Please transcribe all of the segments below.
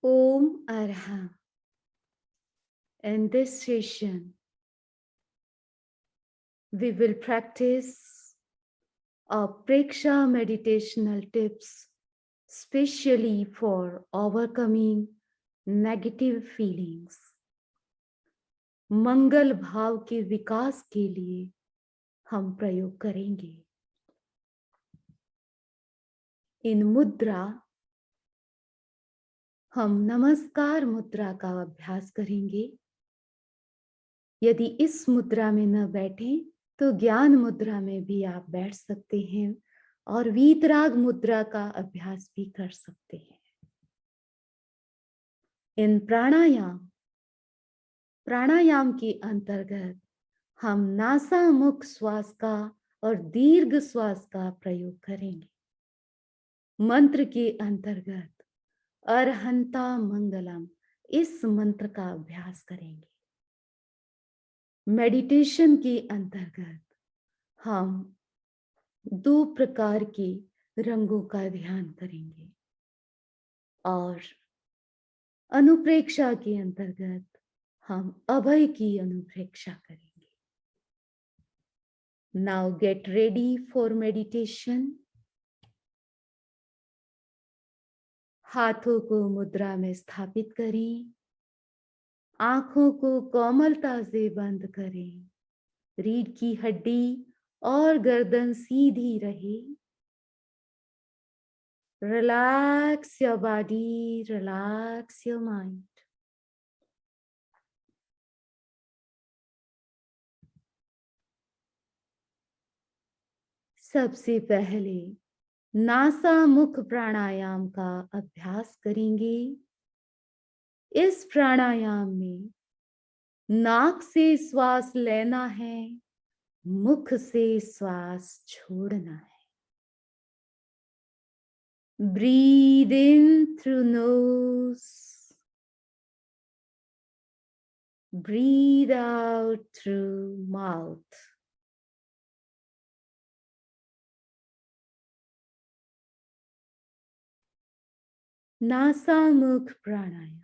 Om Arham. In this session, we will practice our Preksha meditational tips, specially for overcoming negative feelings. मंगल भाव के विकास के लिए हम प्रयोग करेंगे। इन मुद्रा हम नमस्कार मुद्रा का अभ्यास करेंगे। यदि इस मुद्रा में न बैठे तो ज्ञान मुद्रा में भी आप बैठ सकते हैं और वीतराग मुद्रा का अभ्यास भी कर सकते हैं। इन प्राणायाम के अंतर्गत हम नासा मुख श्वास का और दीर्घ श्वास का प्रयोग करेंगे। मंत्र के अंतर्गत अरहंता मंगलम इस मंत्र का अभ्यास करेंगे। मेडिटेशन के अंतर्गत हम 2 प्रकार के रंगों का ध्यान करेंगे और अनुप्रेक्षा के अंतर्गत हम अभय की अनुप्रेक्षा करेंगे। Now get ready for meditation. हाथों को मुद्रा में स्थापित करें, आंखों को कोमलता से बंद करें, रीढ़ की हड्डी और गर्दन सीधी रहे। Relax your body, relax your mind. सबसे पहले नासा मुख प्राणायाम का अभ्यास करेंगे। इस प्राणायाम में नाक से श्वास लेना है, मुख से श्वास छोड़ना है। Breathe in through nose, breathe out through mouth. नासामुख pranayama.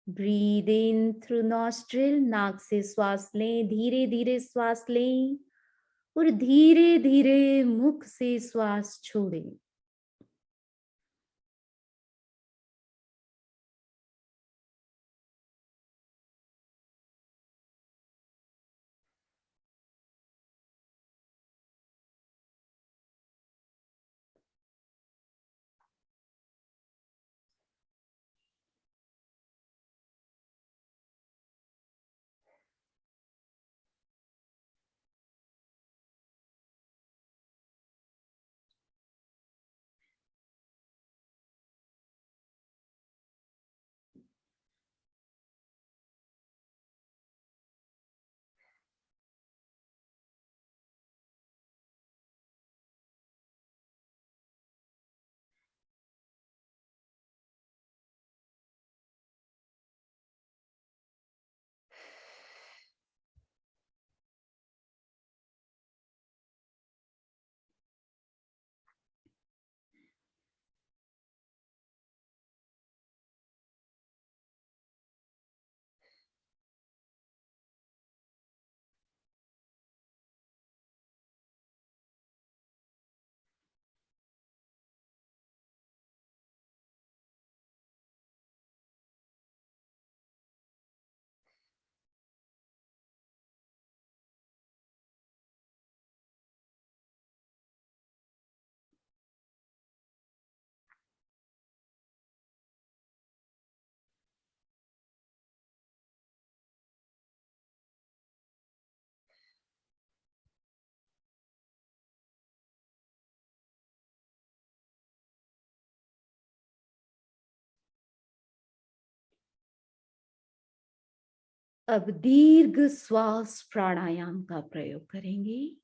Breathe in through nostril, नाक से श्वास लें, धीरे धीरे श्वास लें और धीरे धीरे मुख से श्वास छोड़ें। अब दीर्घ श्वास प्राणायाम का प्रयोग करेंगे।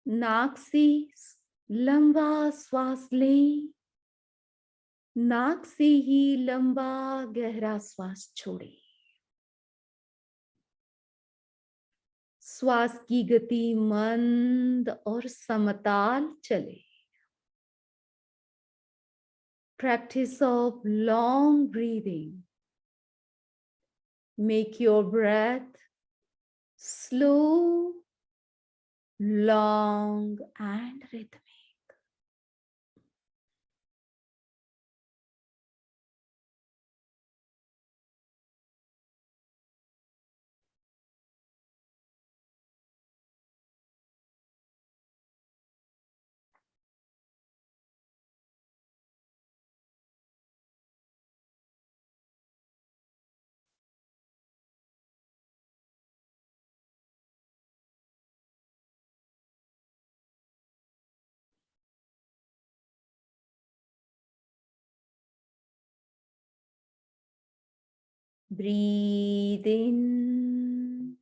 नाक से लंबा श्वास लें नाक से ही लंबा गहरा श्वास छोड़े। श्वास की गति मंद और समताल चले। Practice of long breathing. Make your breath slow, long, and rhythmic. Breathe in.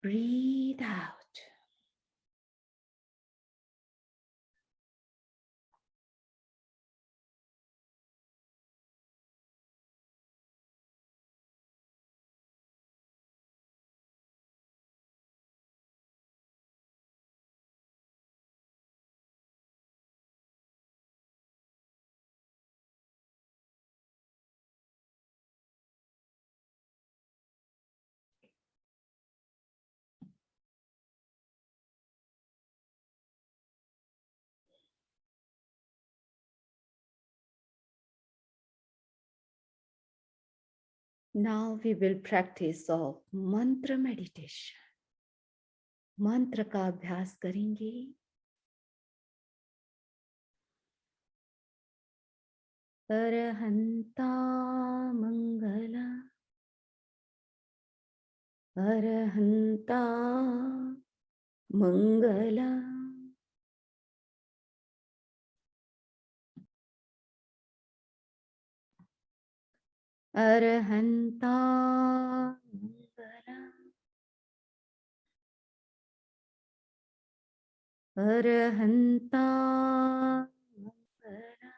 Breathe out. Now we will practice of mantra meditation. मंत्र का अभ्यास करेंगे। अरहंता मंगला, अरहंता मंगला, अरहंता मंगला, अरहंता मंगला,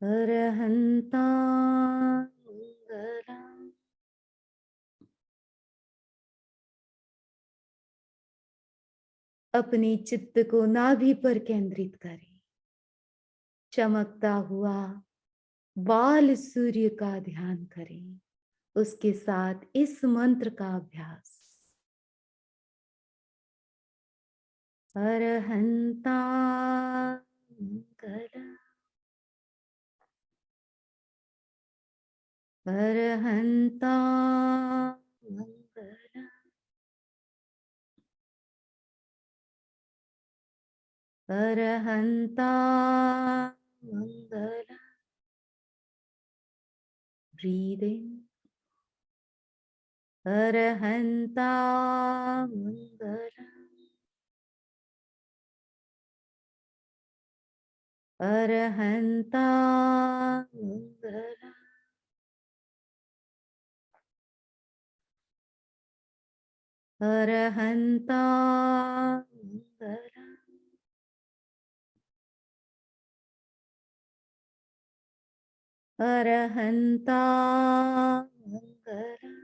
अरहंता मंगला। अपने चित्त को नाभि पर केंद्रित करें। चमकता हुआ बाल सूर्य का ध्यान करें। उसके साथ इस मंत्र का अभ्यास। अरहंता Mangla, अरहंता Mangla, अरहंता Mangla. Breathe in. अरहंता Mangla, अरहंता Mangla, अरहंता Mangla, अरहंता Mangla,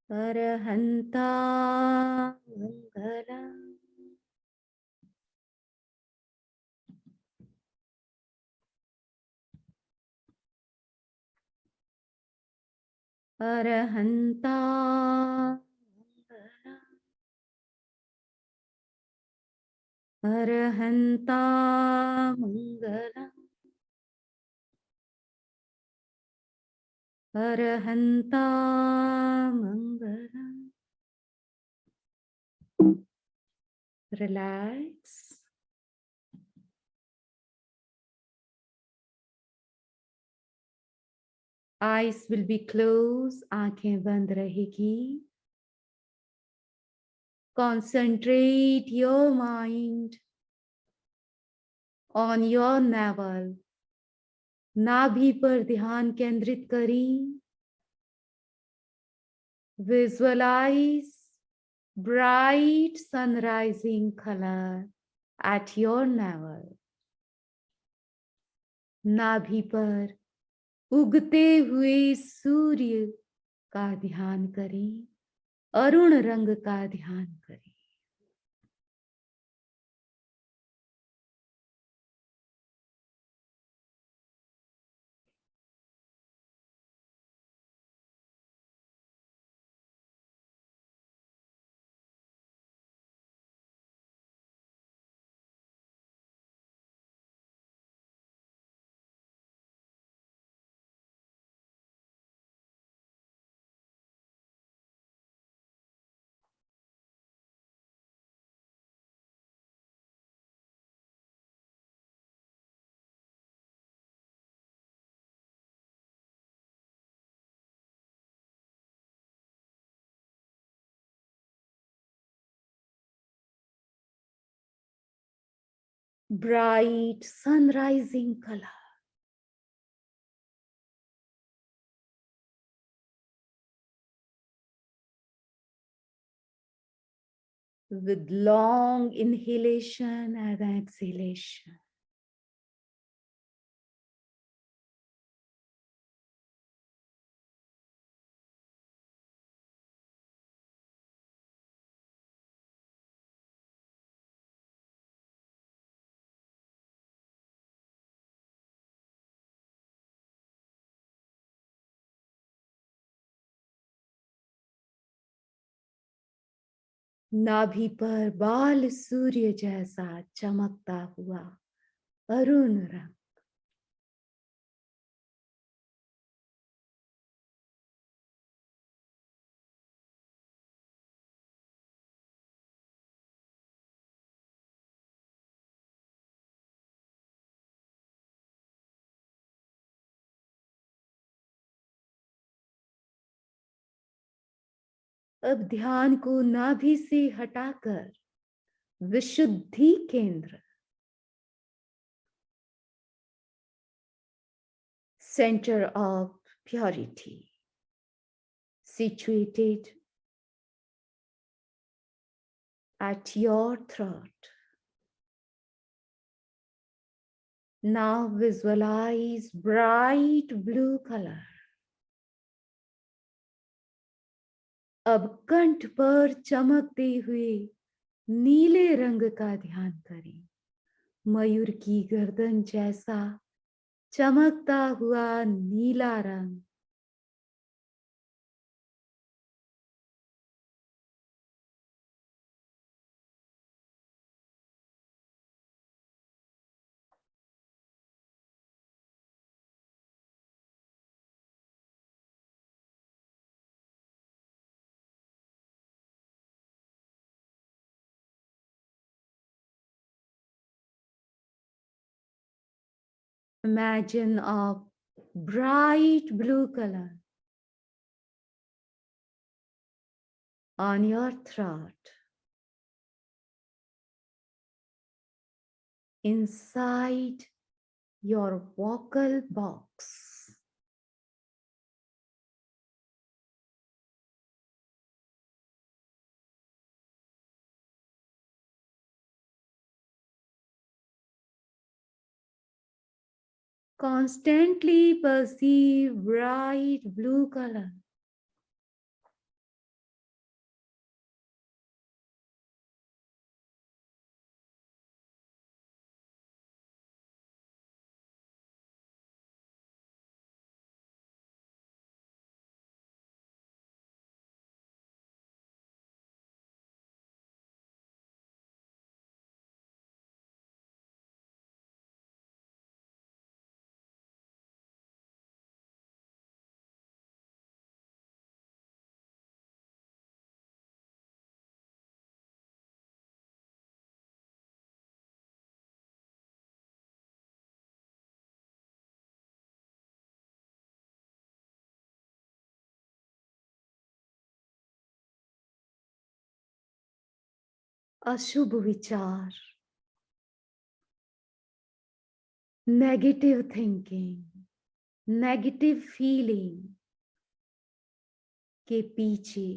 अरहंता Mangla, अरहंता Mangla, अरहंता Mangla, अरहंता Mangla. Relax. Eyes will be closed. आंखें बंद रहेगी। Concentrate your mind on your navel, नाभि पर ध्यान केंद्रित करें। Visualize bright sun rising color at your navel. नाभि पर उगते हुए सूर्य का ध्यान करें, अरुण रंग का ध्यान करें। Bright sun rising color. With long inhalation and exhalation. नाभि पर बाल सूर्य जैसा चमकता हुआ अरुण रंग। अब ध्यान को नाभि से हटाकर विशुद्धि केंद्र, center of purity, situated at your throat. Now visualize bright blue color. अब कंठ पर चमकते हुए नीले रंग का ध्यान करें। मयूर की गर्दन जैसा चमकता हुआ नीला रंग। Imagine a bright blue color on your throat, inside your vocal box. Constantly perceive bright blue color. अशुभ विचार, negative thinking नेगेटिव फीलिंग के पीछे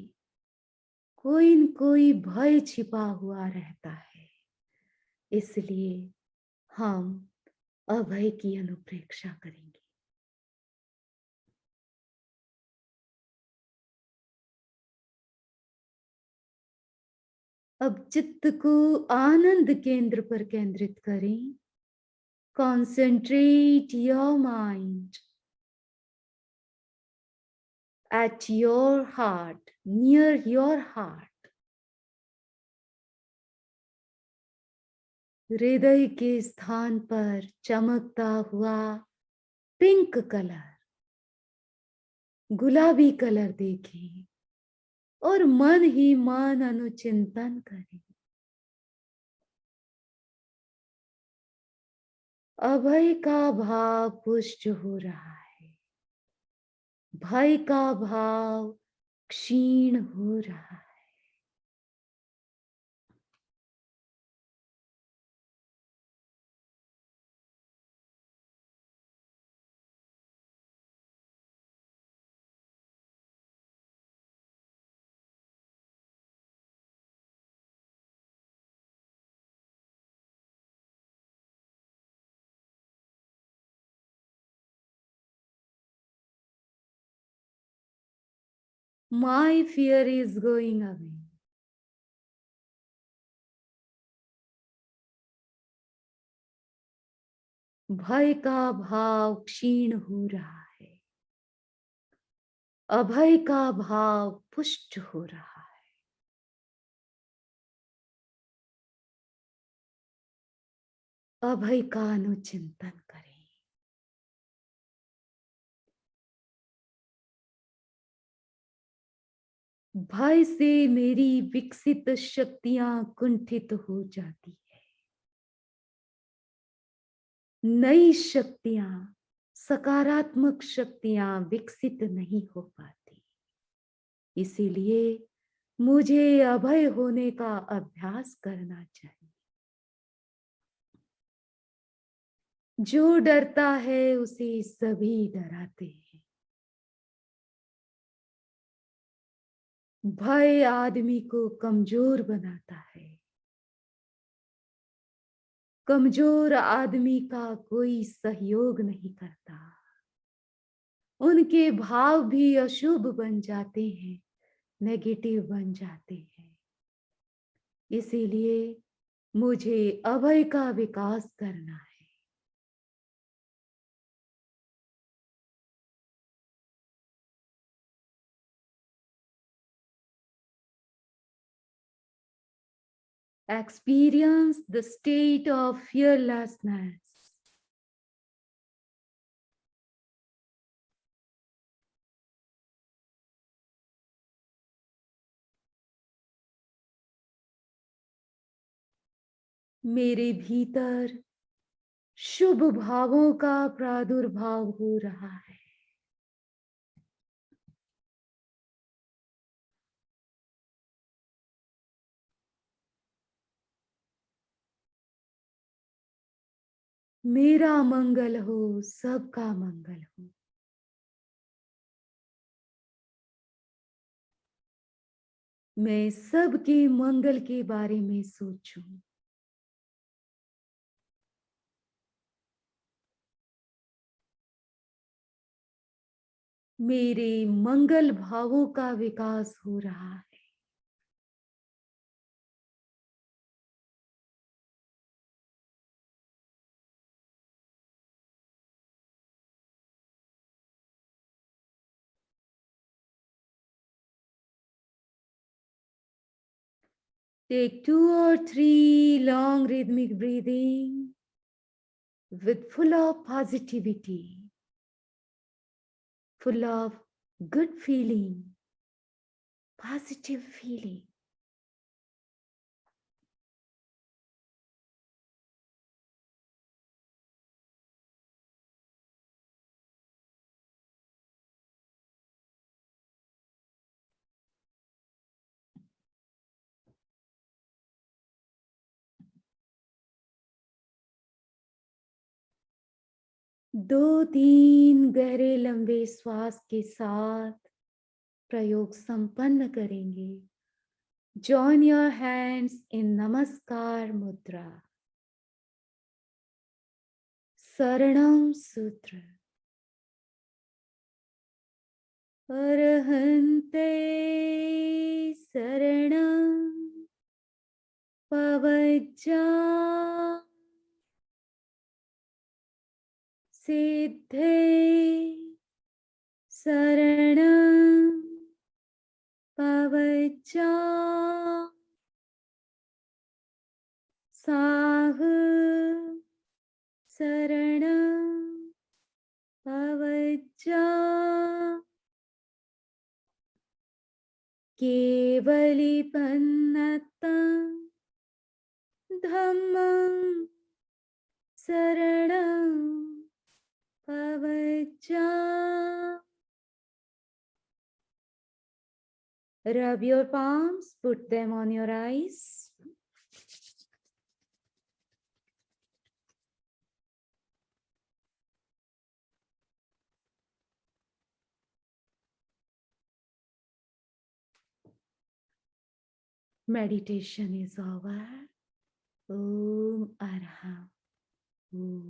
कोई न कोई भय छिपा हुआ रहता है। इसलिए हम अभय की अनुप्रेक्षा करेंगे। अब चित्त को आनंद केंद्र पर केंद्रित करें। Concentrate your mind at your heart, near your heart। हृदय के स्थान पर चमकता हुआ पिंक कलर, गुलाबी कलर देखें और मन ही मन अनुचिंतन करें। अभय का भाव पुष्ट हो रहा है, भय का भाव क्षीण हो रहा है। My fear is going away। भय का भाव क्षीण हो रहा है, अभय का भाव पुष्ट हो रहा है। अभय का अनुचिंतन करें। भय से मेरी विकसित शक्तियां कुंठित हो जाती है। नई शक्तियां, सकारात्मक शक्तियां विकसित नहीं हो पाती। इसीलिए मुझे अभय होने का अभ्यास करना चाहिए। जो डरता है उसे सभी डराते हैं। भय आदमी को कमजोर बनाता है। कमजोर आदमी का कोई सहयोग नहीं करता। उनके भाव भी अशुभ बन जाते हैं, नेगेटिव बन जाते हैं। इसीलिए मुझे अभय का विकास करना है। Experience the state of fearlessness। मेरे भीतर शुभ भावों का प्रादुर्भाव हो रहा है। मेरा मंगल हो, सबका मंगल हो। मैं सबके मंगल के बारे में सोचूं। मेरे मंगल भावों का विकास हो रहा है। Take 2 or 3 long rhythmic breathing with full of positivity, full of good feeling, positive feeling। 2-3 गहरे लंबे श्वास के साथ प्रयोग संपन्न करेंगे। Join your hands in Namaskar Mudra. Saranam Sutra. Arahante Saranam Pavajja Siddhe Saranam Pavajja Sahu Saranam Pavajja Kevalipannatam Dhammam Saranam Pavajja. Rub your palms, put them on your eyes. Meditation is over. Om Arham. Om.